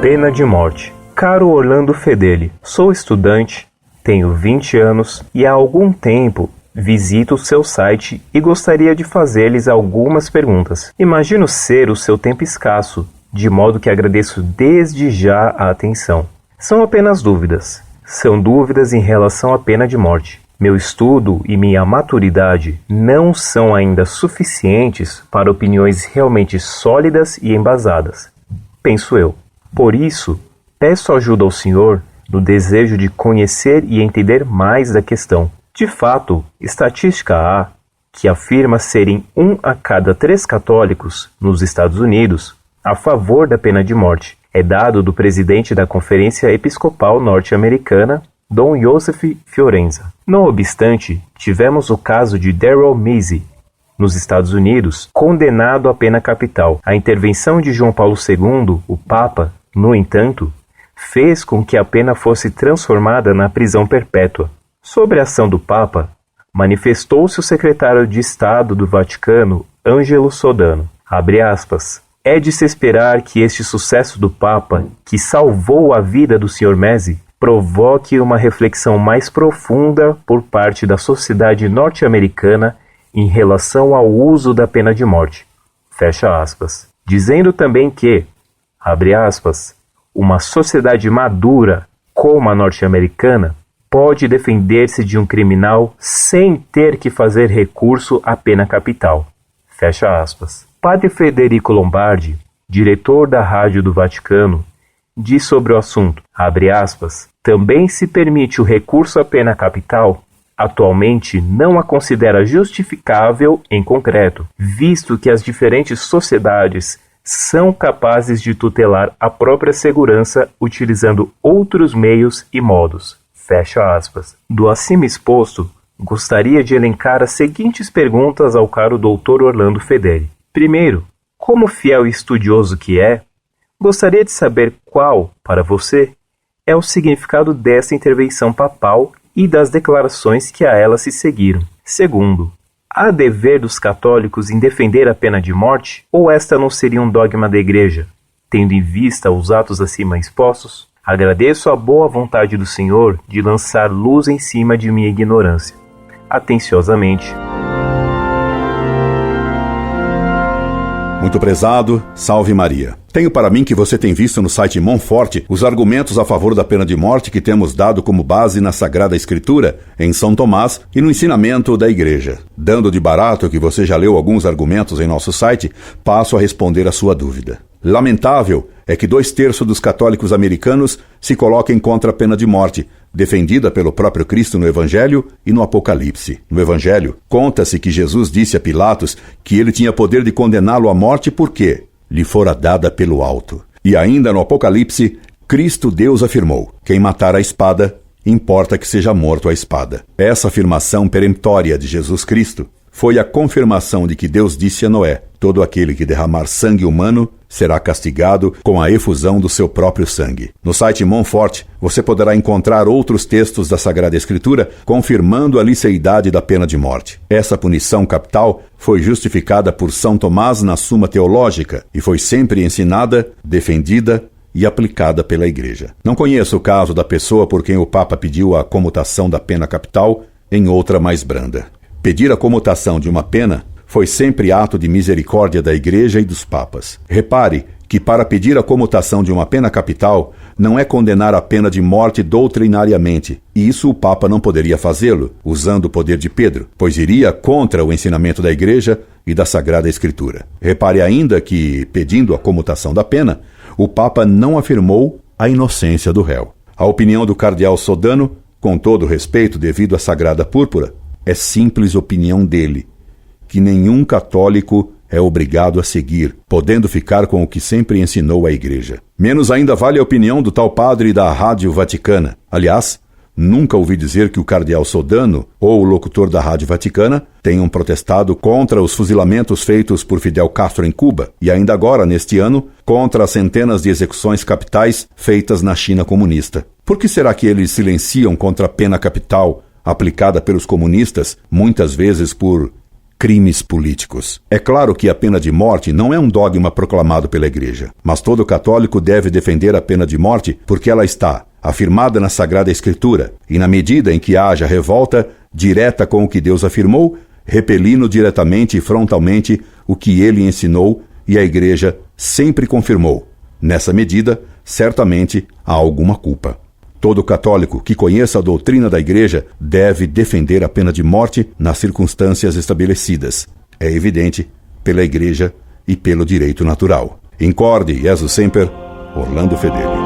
Pena de morte. Caro Orlando Fedeli, sou estudante, tenho 20 anos e há algum tempo visito o seu site e gostaria de fazer-lhes algumas perguntas. Imagino ser o seu tempo escasso, de modo que agradeço desde já a atenção. São apenas dúvidas. São dúvidas em relação à pena de morte. Meu estudo e minha maturidade não são ainda suficientes para opiniões realmente sólidas e embasadas, penso eu. Por isso, peço ajuda ao senhor no desejo de conhecer e entender mais da questão. De fato, estatística há que afirma serem 1 a cada 3 católicos nos Estados Unidos a favor da pena de morte. É dado do presidente da Conferência Episcopal Norte-Americana, Dom Joseph Fiorenza. Não obstante, tivemos o caso de Darrell Mazie, nos Estados Unidos, condenado à pena capital. A intervenção de João Paulo II, o Papa, no entanto, fez com que a pena fosse transformada na prisão perpétua. Sobre a ação do Papa, manifestou-se o secretário de Estado do Vaticano, Angelo Sodano. Abre aspas. É de se esperar que este sucesso do Papa, que salvou a vida do Sr. Mazie, provoque uma reflexão mais profunda por parte da sociedade norte-americana em relação ao uso da pena de morte. Fecha aspas. Dizendo também que, abre aspas, uma sociedade madura, como a norte-americana, pode defender-se de um criminal sem ter que fazer recurso à pena capital. Fecha aspas. Padre Federico Lombardi, diretor da Rádio do Vaticano, diz sobre o assunto, abre aspas, também se permite o recurso à pena capital, atualmente não a considera justificável em concreto, visto que as diferentes sociedades são capazes de tutelar a própria segurança utilizando outros meios e modos. Fecha aspas. Do acima exposto, gostaria de elencar as seguintes perguntas ao caro Dr. Orlando Fedeli. Primeiro, como fiel e estudioso que é, gostaria de saber qual, para você, é o significado dessa intervenção papal e das declarações que a ela se seguiram. Segundo, há dever dos católicos em defender a pena de morte, ou esta não seria um dogma da Igreja, tendo em vista os atos acima expostos? Agradeço a boa vontade do Senhor de lançar luz em cima de minha ignorância. Atenciosamente. Muito prezado, salve Maria. Tenho para mim que você tem visto no site Monforte os argumentos a favor da pena de morte que temos dado como base na Sagrada Escritura, em São Tomás e no ensinamento da Igreja. Dando de barato que você já leu alguns argumentos em nosso site, passo a responder a sua dúvida. Lamentável é que 2/3 dos católicos americanos se coloquem contra a pena de morte, defendida pelo próprio Cristo no Evangelho e no Apocalipse. No Evangelho, conta-se que Jesus disse a Pilatos que ele tinha poder de condená-lo à morte porque lhe fora dada pelo alto. E ainda no Apocalipse, Cristo Deus afirmou, quem matar a espada, importa que seja morto à espada. Essa afirmação peremptória de Jesus Cristo foi a confirmação de que Deus disse a Noé, todo aquele que derramar sangue humano será castigado com a efusão do seu próprio sangue. No site Monforte, você poderá encontrar outros textos da Sagrada Escritura confirmando a liceidade da pena de morte. Essa punição capital foi justificada por São Tomás na Suma Teológica e foi sempre ensinada, defendida e aplicada pela Igreja. Não conheço o caso da pessoa por quem o Papa pediu a comutação da pena capital em outra mais branda. Pedir a comutação de uma pena foi sempre ato de misericórdia da Igreja e dos Papas. Repare que para pedir a comutação de uma pena capital não é condenar a pena de morte doutrinariamente, e isso o Papa não poderia fazê-lo, usando o poder de Pedro, pois iria contra o ensinamento da Igreja e da Sagrada Escritura. Repare ainda que, pedindo a comutação da pena, o Papa não afirmou a inocência do réu. A opinião do cardeal Sodano, com todo respeito devido à Sagrada Púrpura, é simples opinião dele, que nenhum católico é obrigado a seguir, podendo ficar com o que sempre ensinou a Igreja. Menos ainda vale a opinião do tal padre da Rádio Vaticana. Aliás, nunca ouvi dizer que o cardeal Sodano ou o locutor da Rádio Vaticana tenham protestado contra os fuzilamentos feitos por Fidel Castro em Cuba e ainda agora, neste ano, contra as centenas de execuções capitais feitas na China comunista. Por que será que eles silenciam contra a pena capital aplicada pelos comunistas, muitas vezes por crimes políticos. É claro que a pena de morte não é um dogma proclamado pela Igreja, mas todo católico deve defender a pena de morte porque ela está afirmada na Sagrada Escritura, e na medida em que haja revolta direta com o que Deus afirmou, repelindo diretamente e frontalmente o que ele ensinou e a Igreja sempre confirmou. Nessa medida, certamente há alguma culpa. Todo católico que conheça a doutrina da Igreja deve defender a pena de morte nas circunstâncias estabelecidas. É evidente, pela Igreja e pelo direito natural. Incorde Jesus Semper, Orlando Fedeli.